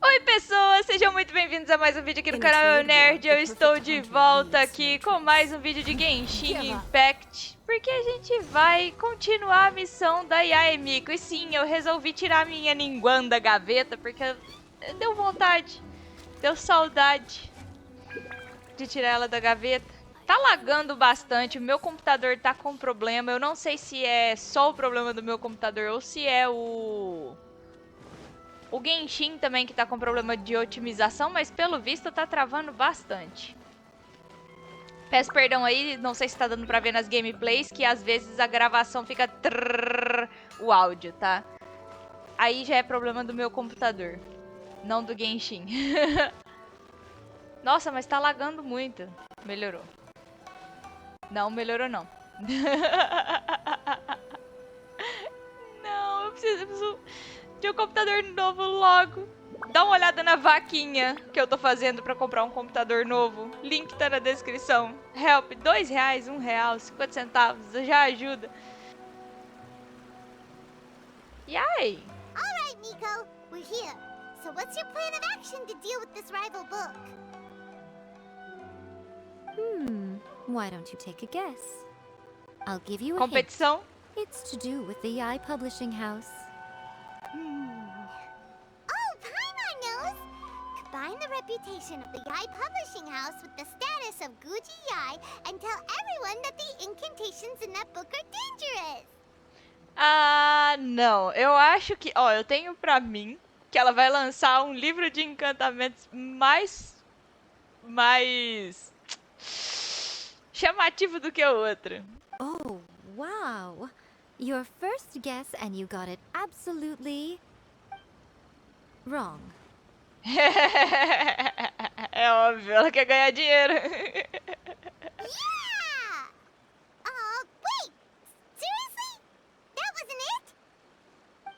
Oi pessoas, sejam muito bem-vindos a mais um vídeo aqui no canal Eu Nerd. Eu estou de volta aqui com mais um vídeo de Genshin Impact, porque a gente vai continuar a missão da Yae Miko. E sim, eu resolvi tirar minha linguã da gaveta, porque deu vontade, deu saudade de tirar ela da gaveta. Tá lagando bastante, o meu computador tá com problema. Eu não sei se é só o problema do meu computador ou se é o Genshin também que tá com problema de otimização, mas pelo visto tá travando bastante. Peço perdão aí, não sei se tá dando pra ver nas gameplays, que às vezes a gravação fica trrr, o áudio, tá? Aí já é problema do meu computador, não do Genshin. Nossa, mas tá lagando muito. Melhorou. Não, melhorou não. Não, eu preciso de um computador novo logo. Dá uma olhada na vaquinha que eu tô fazendo pra comprar um computador novo. Link tá na descrição. Help, R$2, R$1, 50 centavos, já ajuda. Yae! Alright, Miko, we're here. So what's your plan of action to deal with this rival book? Why don't you take a guess? I'll give you a hint. Competição? It's to do with the Yae Publishing House. Oh, Paimon knows! Combine the reputation of the Yae Publishing House with the status of Guji Yae and tell everyone that the incantations in that book are dangerous! Ah, não. Eu acho que... Ó, eu tenho pra mim que ela vai lançar um livro de encantamentos mais chamativo do que o outro. Oh, wow! Your first guess and you got it absolutely wrong. É óbvio, ela quer ganhar dinheiro. Yeah! Wait! Seriously? That wasn't it?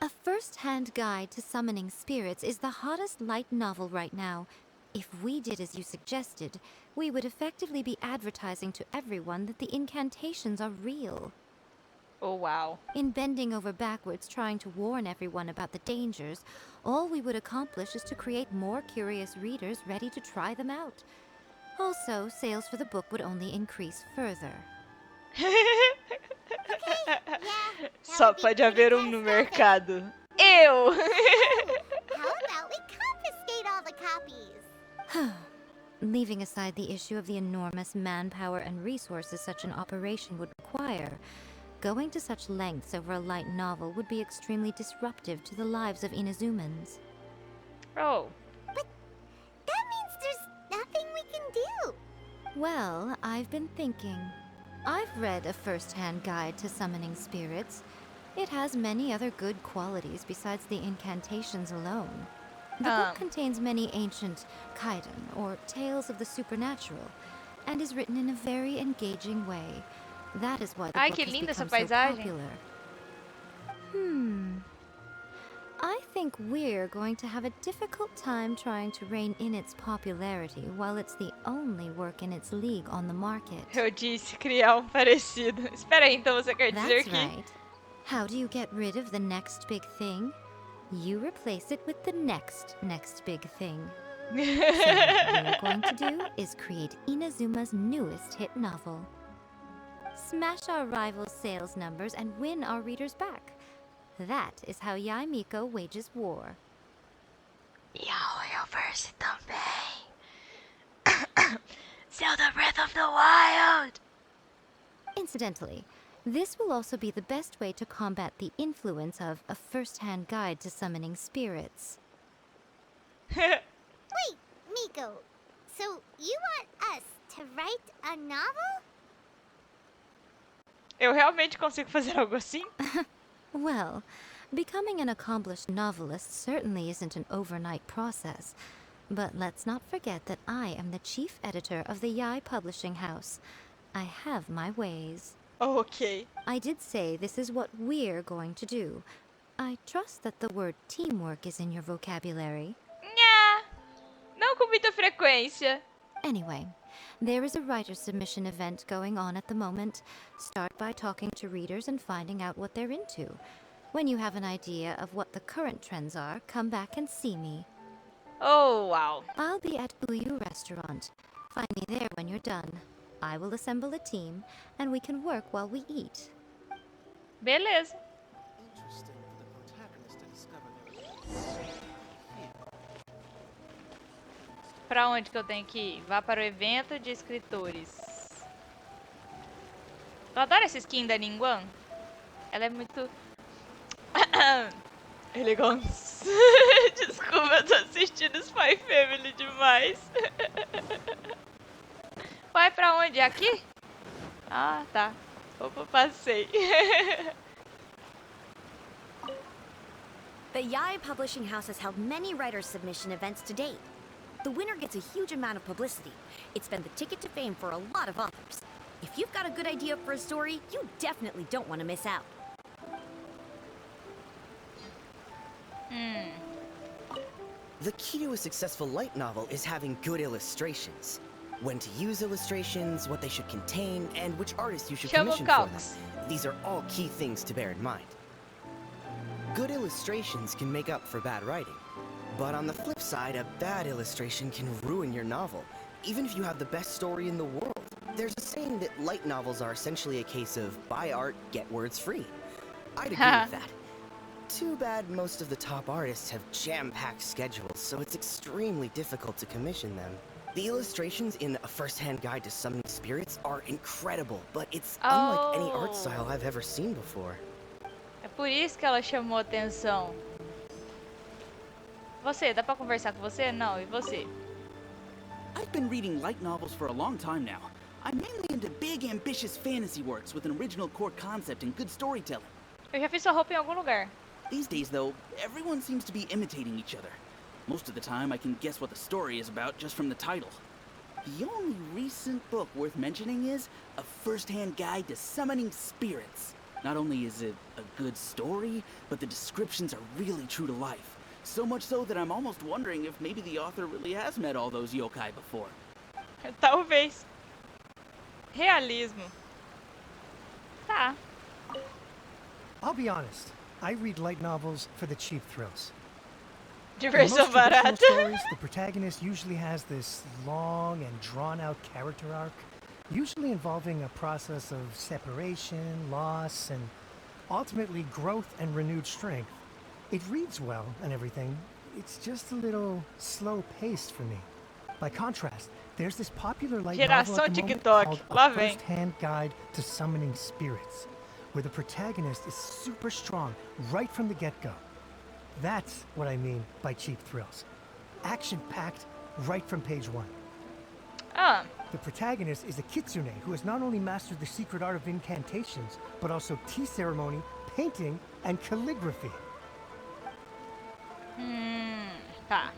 A first-hand guide to summoning spirits is the hottest light novel right now. If we did as you suggested, we would effectively be advertising to everyone that the incantations are real. Oh, wow. In bending over backwards trying to warn everyone about the dangers, all we would accomplish is to create more curious readers ready to try them out. Also, sales for the book would only increase further. Só pode haver um no mercado. Eu! How about we confiscate all the copies? Leaving aside the issue of the enormous manpower and resources such an operation would require, going to such lengths over a light novel would be extremely disruptive to the lives of Inazumans. Oh. But that means there's nothing we can do. Well, I've been thinking. I've read a first-hand guide to summoning spirits. It has many other good qualities besides the incantations alone. The book contains many ancient kaiden, or tales of the supernatural, and is written in a very engaging way. That is why the book que has linda essa become so paisagem. popular. I think we're going to have a difficult time trying to rein in its popularity while it's the only work in its league on the market. Eu disse criar um parecido. Espera aí, então você quer dizer That's que... right. How do you get rid of the next big thing? You replace it with the next big thing. So what we're going to do is create Inazuma's newest hit novel. Smash our rival's sales numbers and win our readers back. That is how Yae Miko wages war. E ao verse também. Zelda Breath of the Wild! Incidentally, this will also be the best way to combat the influence of a first-hand guide to summoning spirits. Wait, Miko. So you want us to write a novel? Eu realmente consigo fazer algo assim? Well, becoming an accomplished novelist certainly isn't an overnight process. But let's not forget that I am the chief editor of the Yae Publishing House. I have my ways. Ok. I did say this is what we're going to do. I trust that the word teamwork is in your vocabulary. Nha! Não com muita frequência. Anyway, there is a writer submission event going on at the moment. Start by talking to readers and finding out what they're into. When you have an idea of what the current trends are, come back and see me. Oh, wow. I'll be at Uyu Restaurant. Find me there when you're done. I will assemble a team, and we can work while we eat. Beleza. Interesting for the protagonist to discover their Pra onde que eu tenho que ir? Vá para o evento de escritores. Eu adoro essa skin da Ningguang. Ela é muito... elegante. Desculpa, eu tô assistindo Spy Family demais. Vai pra onde? Aqui? Ah, tá. Opa, passei. The Yae Publishing House has held many writer submission events to date. The winner gets a huge amount of publicity. It's been the ticket to fame for a lot of authors. If you've got a good idea for a story, you definitely don't want to miss out. The key to a successful light novel is having good illustrations. When to use illustrations, what they should contain, and which artist you should commission for them. These are all key things to bear in mind. Good illustrations can make up for bad writing. But on the flip side, a bad illustration can ruin your novel, even if you have the best story in the world. There's a saying that light novels are essentially a case of buy art, get words free. I'd agree with that. Too bad most of the top artists have jam-packed schedules, so it's extremely difficult to commission them. The illustrations in A First-Hand Guide to Summoning Spirits are incredible, but it's unlike any art style I've ever seen before. É por isso que ela chamou atenção. Você, dá pra conversar com você? Não, e você? I've been reading light novels for a long time now. I'm mainly into big, ambitious fantasy works with an original core concept and good storytelling. Eu já fiz sua roupa em algum lugar. These days, though, everyone seems to be imitating each other. Most of the time, I can guess what the story is about just from the title. The only recent book worth mentioning is A First-Hand Guide to Summoning Spirits. Not only is it a good story, but the descriptions are really true to life. So much so that I'm almost wondering if maybe the author really has met all those yokai before. Talvez. Realismo. Tá. I'll be honest. I read light novels for the cheap thrills. In Diversão most traditional barata. stories, the protagonist usually has this long and drawn-out character arc, usually involving a process of separation, loss, and ultimately growth and renewed strength. It reads well and everything. It's just a little slow-paced for me. By contrast, there's this popular light novel Geração at the moment TikTok. called Lá A vem. First-Hand Guide to Summoning Spirits, where the protagonist is super strong right from the get-go. That's what I mean by cheap thrills. Action-packed right from page one. Ah, The protagonist is a kitsune who has not only mastered the secret art of incantations, but also tea ceremony, painting, and calligraphy. tá.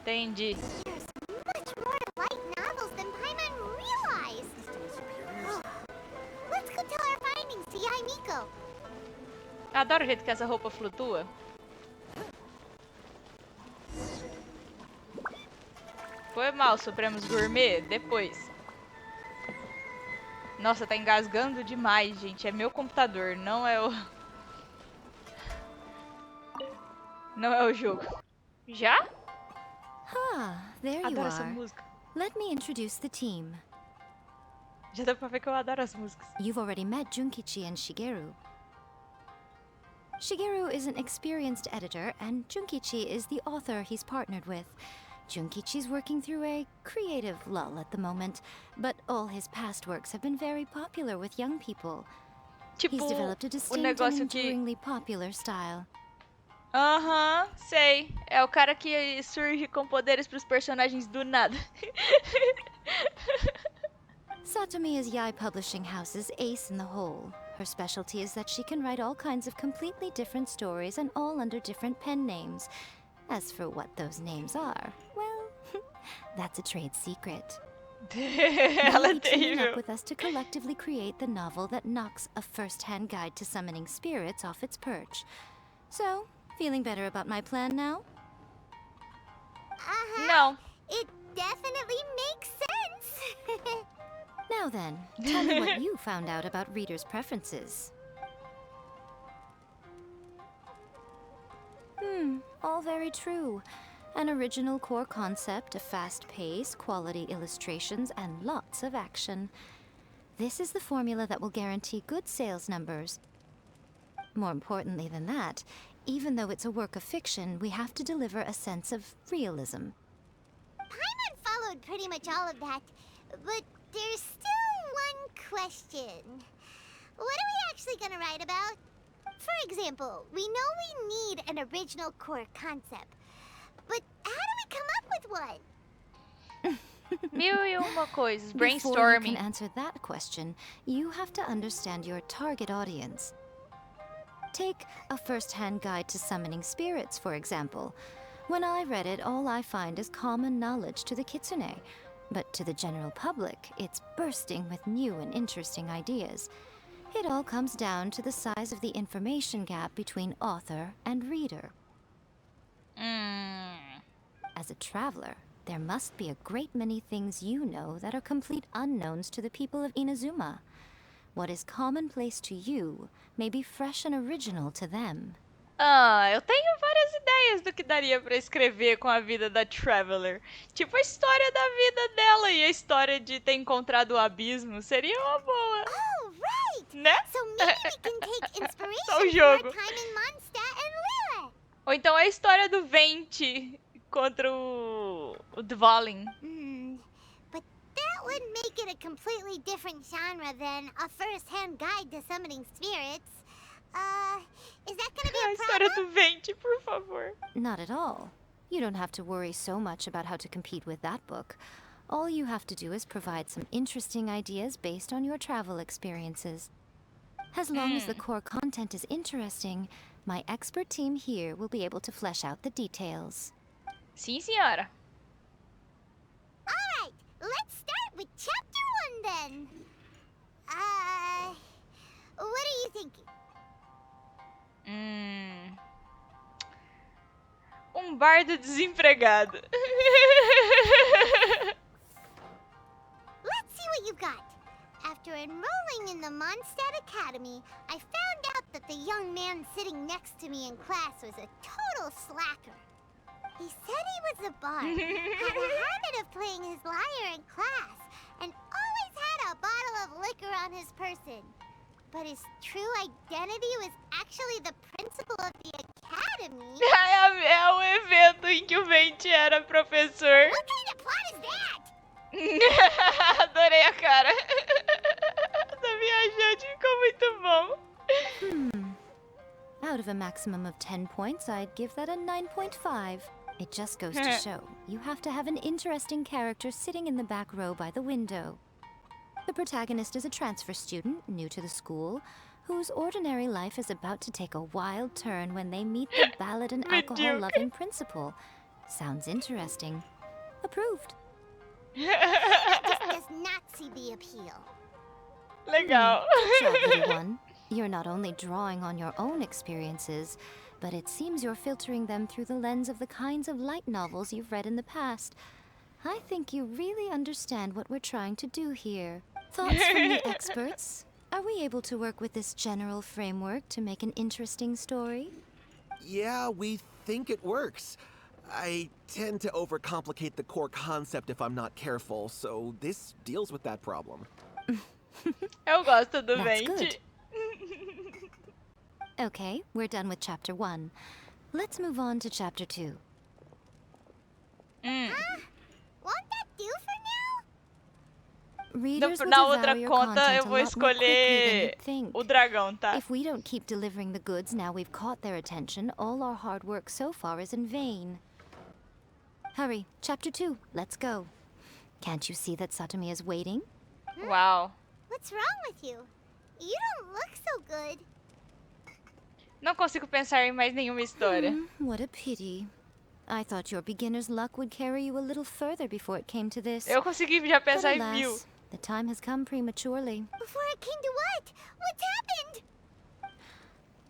Entendi. There's much more to light novels than Paimon realized. Let's go tell our findings to Yae Miko. Adoro o jeito que essa roupa flutua. Foi mal, Supremos Gourmet? Depois. Nossa, tá engasgando demais, gente. É meu computador, não é o... Não é o jogo. Já? Ah, there you Adoro essa are. música. Let me introduce the team. Já dá pra ver que eu adoro as músicas. You've already met Junkichi and Shigeru. Shigeru is an experienced editor, and Junkichi is the author he's partnered with. Junkichi's working through a creative lull at the moment, but all his past works have been very popular with young people. Tipo, He's developed a o distinct and negócio que... enduringly popular style. Aham, sei. É o cara que surge com poderes pros personagens do nada. Satomi is Yae Publishing House's ace in the hole. Her specialty is that she can write all kinds of completely different stories and all under different pen names. As for what those names are, well, that's a trade secret. Ela é They'll be teaming terrível. up with us to collectively create the novel that knocks A First-Hand Guide to Summoning Spirits off its perch. So, feeling better about my plan now? Não. It definitely makes sense. Now then, tell me what you found out about readers' preferences. All very true. An original core concept, a fast pace, quality illustrations, and lots of action. This is the formula that will guarantee good sales numbers. More importantly than that, even though it's a work of fiction, we have to deliver a sense of realism. Paimon followed pretty much all of that, but there's still one question. What are we actually gonna write about? For example, we know we need an original core concept, but how do we come up with one? Mil e uma coisas. Before you Brainstorming. can answer that question, you have to understand your target audience. Take a first-hand guide to summoning spirits, for example. When I read it, all I find is common knowledge to the kitsune. But to the general public, it's bursting with new and interesting ideas. It all comes down to the size of the information gap between author and reader. As a traveler, there must be a great many things you know that are complete unknowns to the people of Inazuma. What is commonplace to you may be fresh and original to them. Eu tenho várias ideias do que daria pra escrever com a vida da Traveler. Tipo a história da vida dela e a história de ter encontrado o abismo. Seria uma boa. Oh, right! Né? So maybe we can take inspiration Só o from jogo. our time in Mondstadt and Lille. Ou então a história do Venti contra o Dvalin. But that would make it a completely different genre than a first-hand guide to summoning spirits. Is that gonna be A a história problem? do Venti, por favor. Not at all. You don't have to worry so much about how to compete with that book. All you have to do is provide some interesting ideas based on your travel experiences. As long as the core content is interesting, my expert team here will be able to flesh out the details. Sim, senhora. Alright, let's start with chapter 1 then. What are you thinking? Bardo desempregado. Let's see what you've got. After enrolling in the Mondstadt Academy, I found out that the young man sitting next to me in class was a total slacker. He said he was a bard, had a habit of playing his lyre in class, and always had a bottle of liquor on his person. But his true identity was actually the principal of the academy. É o evento em que o Venti era professor. What kind of plot is that? Adorei a cara da viajante, ficou muito bom. Out of a maximum of 10 points, I'd give that a 9.5. It just goes to show, you have to have an interesting character sitting in the back row by the window. The protagonist is a transfer student, new to the school, whose ordinary life is about to take a wild turn when they meet the ballad and alcohol-loving principal. Sounds interesting. Approved. Just does not see the appeal. Legal. Good job, little one. You're not only drawing on your own experiences, but it seems you're filtering them through the lens of the kinds of light novels you've read in the past. I think you really understand what we're trying to do here. Thoughts from the experts? Are we able to work with this general framework to make an interesting story? Yeah, we think it works. I tend to overcomplicate the core concept if I'm not careful, so this deals with that problem. Eu gosto do That's Venti. good. Okay, we're done with chapter 1. Let's move on to chapter 2. Won't that do for now? Readers will Na devour outra your conta content eu a vou lot more quickly than escolher you'd think. o dragão, tá? If we don't keep delivering the goods now we've caught their attention, all our hard work so far is in vain. Hurry, chapter 2, let's go. Can't you see that Satomi is waiting? Uau. What's wrong with you? You don't look so good. Não consigo pensar em mais nenhuma história. What a pity. I thought your beginner's luck would carry you a little further before it came to this. Eu consegui já But pensar em mil. alas, the time has come prematurely. Before it came to what? What's happened?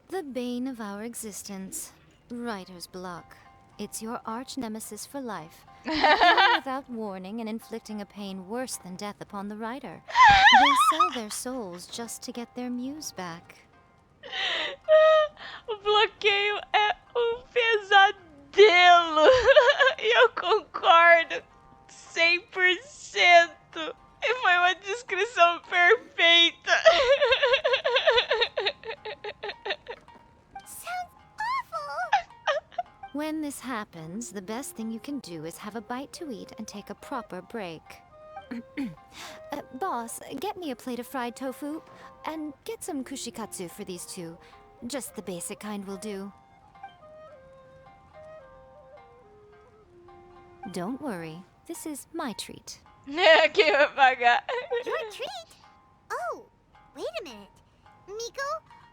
The bane of our existence. Writer's block. It's your arch nemesis for life. Appearing without warning and inflicting a pain worse than death upon the writer. They sell their souls just to get their muse back. O bloqueio é um modelo! E eu concordo 100%! E foi uma descrição perfeita! Sounds awful! When this happens, the best thing you can do is have a bite to eat and take a proper break. Boss, get me a plate of fried tofu, and get some kushikatsu for these two. Just the basic kind will do. Don't worry, this is my treat. Quem vai pagar? Your treat? Oh, wait a minute. Miko,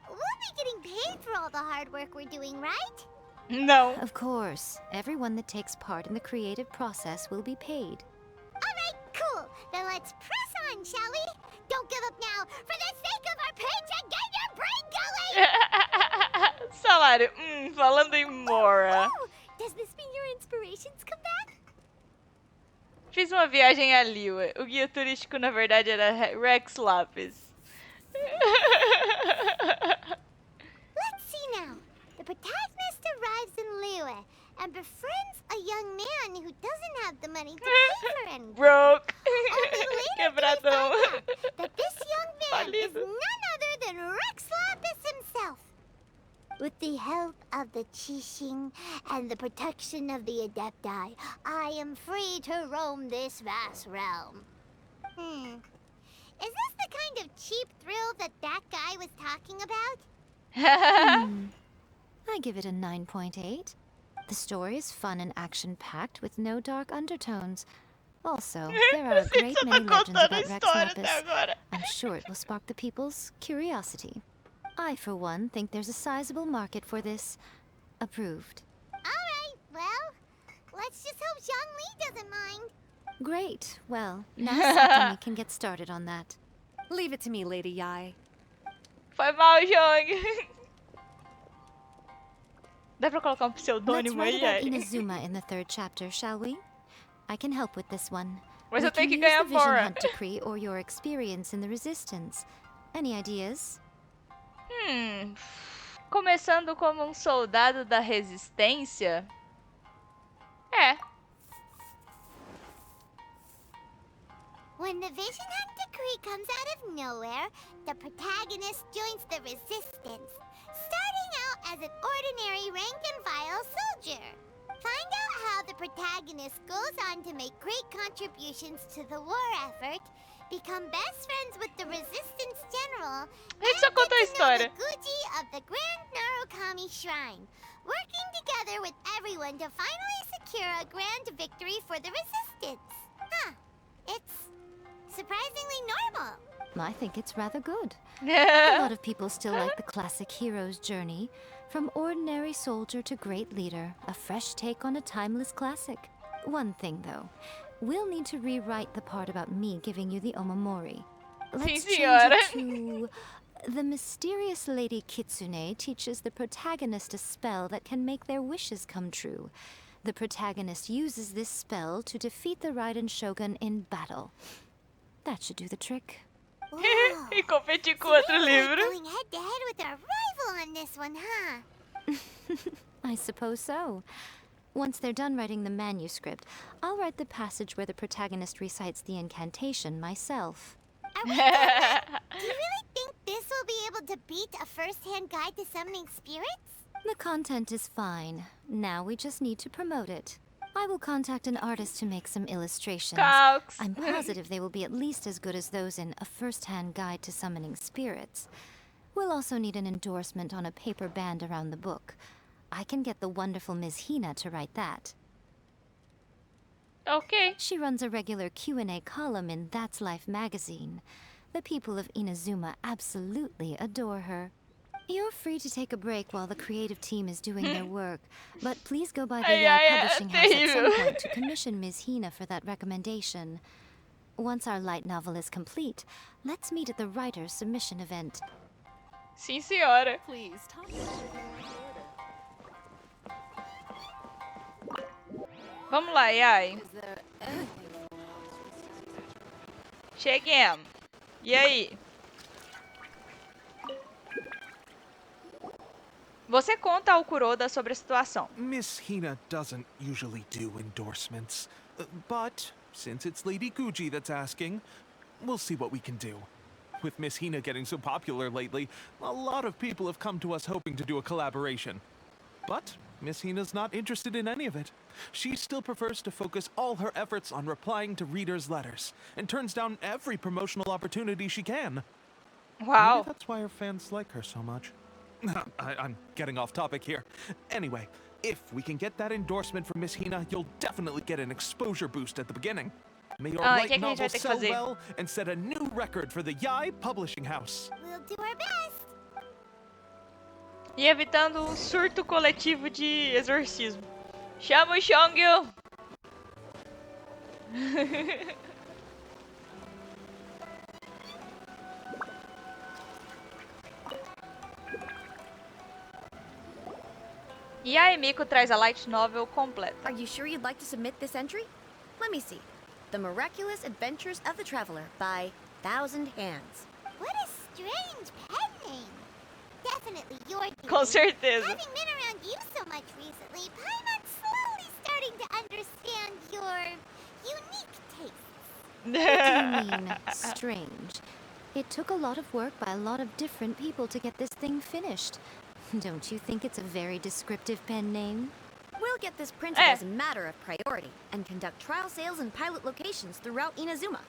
we'll be getting paid for all the hard work we're doing, right? Não. Of course, everyone that takes part in the creative process will be paid. Alright, cool. Then let's press on, shall we? Don't give up now. For the sake of our paycheck, get your brain going! Salário. Falando em Mora. Oh, does this mean your inspirations come back? Fiz uma viagem a Liwa. O guia turístico, na verdade, era Rex Lapis. Let's see now. The protagonist arrives in Liyue and befriends a young man who doesn't have the money to pay for anything. Broke. Only later do we find Quebradão. out that this young man is Falido. none other than Rex Lapis himself. With the help of the Qixing and the protection of the Adepti, I am free to roam this vast realm. Is this the kind of cheap thrill that guy was talking about? I give it a 9.8. The story is fun and action-packed with no dark undertones. Also, there are a great Você many tá legends contando a about Rex história até Lapis. agora. I'm sure it will spark the people's curiosity. I, for one, think there's a sizable market for this. Approved. Alright, well, let's just hope Zhang Li doesn't mind. Great. Well, now Sakumi can get started on that. Leave it to me, Lady Yae. Foi mal, Jong. Dá pra colocar um Let's pseudônimo write aí, about aí? Inazuma in the 3rd chapter, shall we? I can help with this one. Mas We eu tenho can que use ganhar the Vision fora. Hunt decree or your experience in the Resistance. Any ideas? Começando como um soldado da resistência? É. When the Vision Hunt decree comes out of nowhere, the protagonist joins the resistance, starting out as an ordinary rank-and-file soldier. Find out how the protagonist goes on to make great contributions to the war effort, become best friends with the resistance general, Ele só contou a the história. Guji of the Grand Narukami Shrine, working together with everyone to finally secure a grand victory for the resistance. Huh. It's surprisingly normal. I think it's rather good. A lot É. of people still like the classic hero's journey. From ordinary soldier to great leader, a fresh take on a timeless classic. One thing, though. We'll need to rewrite the part about me giving you the omamori. Let's change senhora. it to... The mysterious Lady Kitsune teaches the protagonist a spell that can make their wishes come true. The protagonist uses this spell to defeat the Raiden Shogun in battle. That should do the trick. Whoa. E competir com So outro we're like livro. going head to head with our rival on this one, huh? I suppose so. Once they're done writing the manuscript, I'll write the passage where the protagonist recites the incantation myself. Are we done? Do you really think this will be able to beat a first-hand guide to summoning spirits? The content is fine. Now we just need to promote it. I will contact an artist to make some illustrations. Calx. I'm positive they will be at least as good as those in A First-Hand Guide to Summoning Spirits. We'll also need an endorsement on a paper band around the book. I can get the wonderful Ms. Hina to write that. Ok. She runs a regular Q&A column in That's Life magazine. The people of Inazuma absolutely adore her. You're free to take a break while the creative team is doing their work, but please go by the Yae Publishing House at some point to commission Ms. Hina for that recommendation. Once our light novel is complete, let's meet at the writer's submission event. Sim, senhora. Please, talk. Vamos lá, Yae. Is there anything? Cheguemos. E aí? Você conta ao Kuroda sobre a situação. Miss Hina doesn't usually do endorsements, but since it's Lady Guji that's asking, we'll see what we can do. With Miss Hina getting so popular lately, a lot of people have come to us hoping to do a collaboration. But Miss Hina's not interested in any of it. She still prefers to focus all her efforts on replying to readers' letters, and turns down every promotional opportunity she can. Uau! Maybe that's why her fans like her so much. I'm getting off topic here. Anyway, if we can get that endorsement from Miss Hina, you'll definitely get an exposure boost at the beginning. May your light novel sell well and set a new record for the Yae Publishing House. We'll do our best. E evitando um surto coletivo de exorcismo. Chama o Shongyu! Yae Miko traz a light novel completa. Are you sure you'd like to submit this entry? Let me see. The Miraculous Adventures of the Traveler by Thousand Hands. What a strange pen name. Definitely your doing. Com certeza. Having been around you so much recently, Paimon's slowly starting to understand your unique tastes. What do you mean, strange? It took a lot of work by a lot of different people to get this thing finished. Don't you think it's a very descriptive pen name? We'll get this printed as a matter of priority and conduct trial sales in pilot locations throughout Inazuma.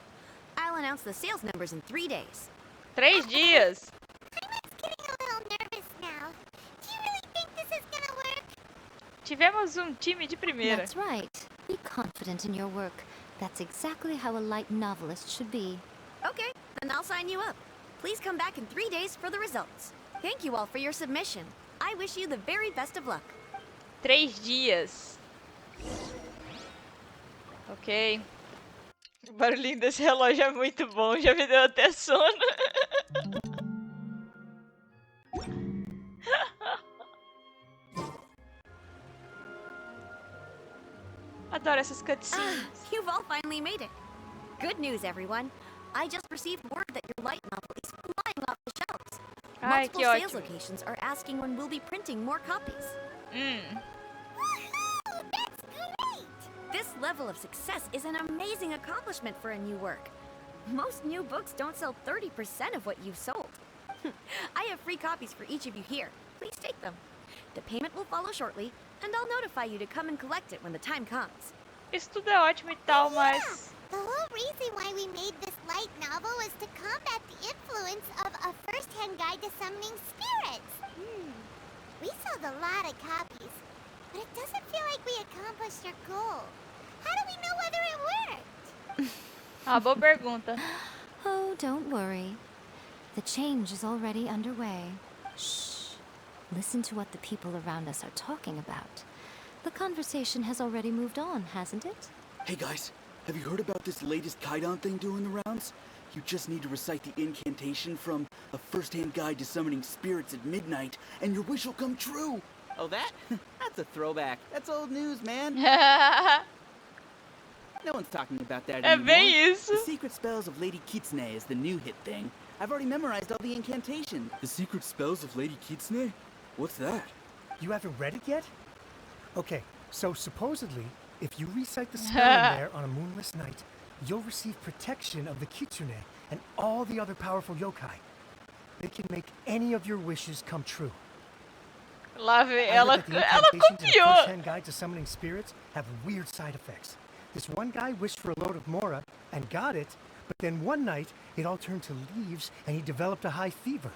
I'll announce the sales numbers in 3 days. 3 dias. Paimon's getting a little nervous now. Do you really think this is gonna work? Tivemos time de primeira. That's right. Be confident in your work. That's exactly how a light novelist should be. Okay, then I'll sign you up. Please come back in 3 days for the results. Thank you all for your submission. I wish you the very best of luck. 3 dias. Ok. O barulhinho desse relógio é muito bom, já me deu até sono. Adoro essas cutscenes. You've all finally made it. Good news, everyone. I just received word that your light novel is flying off the shelves. Ai, Multiple que sales ótimo. locations are asking when we'll be printing more copies. Woohoo! That's great! This level of success is an amazing accomplishment for a new work. Most new books don't sell 30% of what you've sold. I have free copies for each of you here. Please take them. The payment will follow shortly, and I'll notify you to come and collect it when the time comes. Isso tudo é ótimo e tal, mas... The whole reason why we made this light novel was to combat the influence of a first-hand guide to summoning spirits. We sold a lot of copies, but it doesn't feel like we accomplished our goal. How do we know whether it worked? Ah, boa pergunta. Oh, don't worry. The change is already underway. Shh. Listen to what the people around us are talking about. The conversation has already moved on, hasn't it? Hey guys, have you heard about this latest Kaidan thing doing the rounds? You just need to recite the incantation from A First-Hand Guide to Summoning Spirits at Midnight, and your wish will come true! Oh, that? That's a throwback. That's old news, man. No one's talking about that É anymore. bem isso. The secret spells of Lady Kitsune is the new hit thing. I've already memorized all the incantations. The secret spells of Lady Kitsune? What's that? You haven't read it yet? Okay, so supposedly, if you recite the spell in there on a moonless night, you'll receive protection of the Kitsune and all the other powerful yokai. They can make any of your wishes come true. Lá vem, I ela read that the incantations in copiou. First-Hand Guide to Summoning Spirits have weird side effects. This one guy wished for a load of Mora and got it, but then one night it all turned to leaves and he developed a high fever.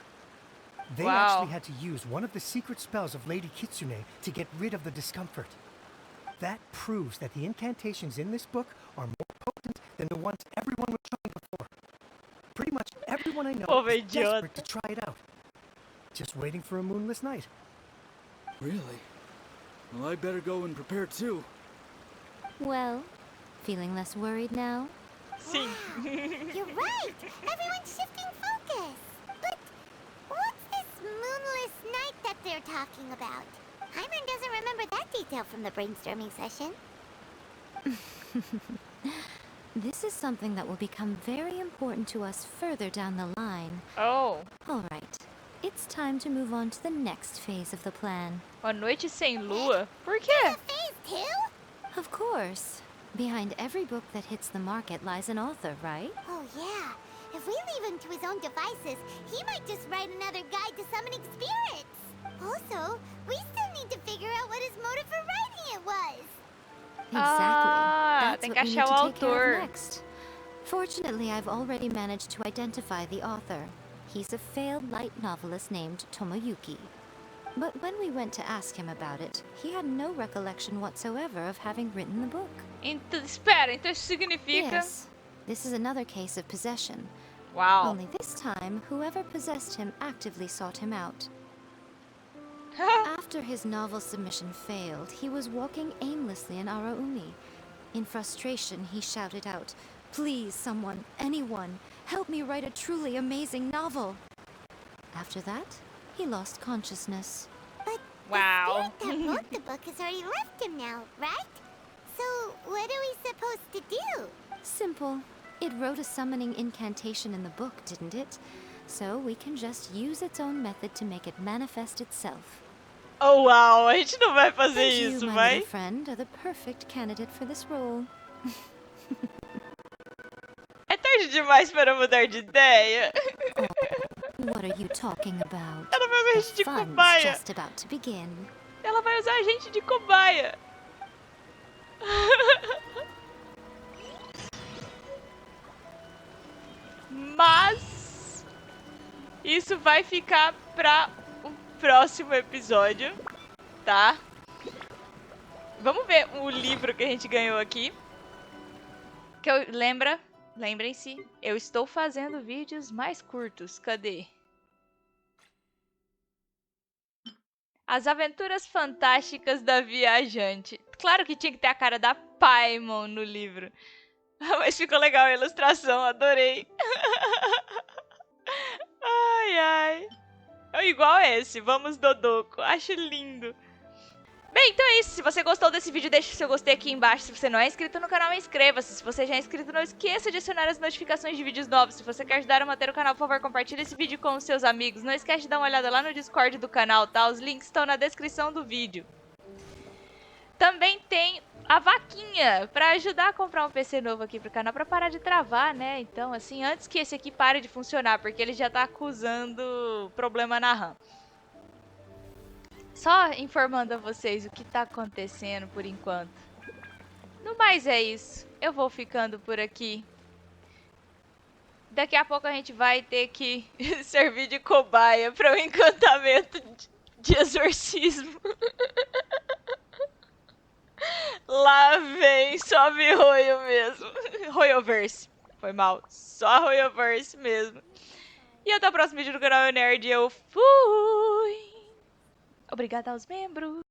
They Wow. actually had to use one of the secret spells of Lady Kitsune to get rid of the discomfort. That proves that the incantations in this book are more potent than the ones everyone was trying before. Pretty much everyone I know Povo is idiota. desperate to try it out. Just waiting for a moonless night. Really? Well, I better go and prepare too. Well, feeling less worried now? Sim. You're right! Everyone's shifting focus! But what's this moonless night that they're talking about? Paimon doesn't remember that detail from the brainstorming session. This is something that will become very important to us further down the line. Oh. All right. it's time to move on to the next phase of the plan. Uma noite sem lua? Por quê? Phase 2? Of course. Behind every book that hits the market lies an author, right? Oh, yeah. If we leave him to his own devices, he might just write another guide to summoning spirits. Also, we still need to figure out what his motive for writing it was. Exactly. Tem That's que what we achar o need to take care autor. of next. Fortunately, I've already managed to identify the author. He's a failed light novelist named Tomoyuki. But when we went to ask him about it, he had no recollection whatsoever of having written the book. Espera, então isso significa... Yes, this is another case of possession. Uau. Only this time, whoever possessed him actively sought him out. After his novel submission failed, he was walking aimlessly in Araumi. In frustration, he shouted out, "Please, someone, anyone, help me write a truly amazing novel." After that, he lost consciousness. But Wow. the spirit that wrote the book has already left him now, right? So, what are we supposed to do? Simple. It wrote a summoning incantation in the book, didn't it? So we can just use its own method to make it manifest itself. Oh, uau, a gente não vai fazer And you, isso, my vai? little friend, are the perfect candidate for this role. É tarde demais para mudar de ideia. What are you talking about? Ela vai usar a The gente de fun's cobaia. just about to begin. Ela vai usar a gente de cobaia. Mas isso vai ficar para o próximo episódio, tá? Vamos ver o livro que a gente ganhou aqui. Que eu lembrem-se, eu estou fazendo vídeos mais curtos. Cadê? As Aventuras Fantásticas da Viajante. Claro que tinha que ter a cara da Paimon no livro. Mas ficou legal a ilustração, adorei. Ai, ai. É igual esse, vamos Dodoko. Acho lindo. Bem, então é isso. Se você gostou desse vídeo, deixa o seu gostei aqui embaixo. Se você não é inscrito no canal, inscreva-se. Se você já é inscrito, não esqueça de acionar as notificações de vídeos novos. Se você quer ajudar a manter o canal, por favor, compartilhe esse vídeo com os seus amigos. Não esquece de dar uma olhada lá no Discord do canal, tá? Os links estão na descrição do vídeo. Também tem a vaquinha pra ajudar a comprar um PC novo aqui pro canal, pra parar de travar, né? Então, assim, antes que esse aqui pare de funcionar, porque ele já tá acusando problema na RAM. Só informando a vocês o que tá acontecendo por enquanto. No mais é isso. Eu vou ficando por aqui. Daqui a pouco a gente vai ter que servir de cobaia para um encantamento de exorcismo. Lá vem, só me roio mesmo. Royoverse. Foi mal. Só Royoverse mesmo. E até o próximo vídeo do canal Nerd. Eu fui. Obrigada aos membros.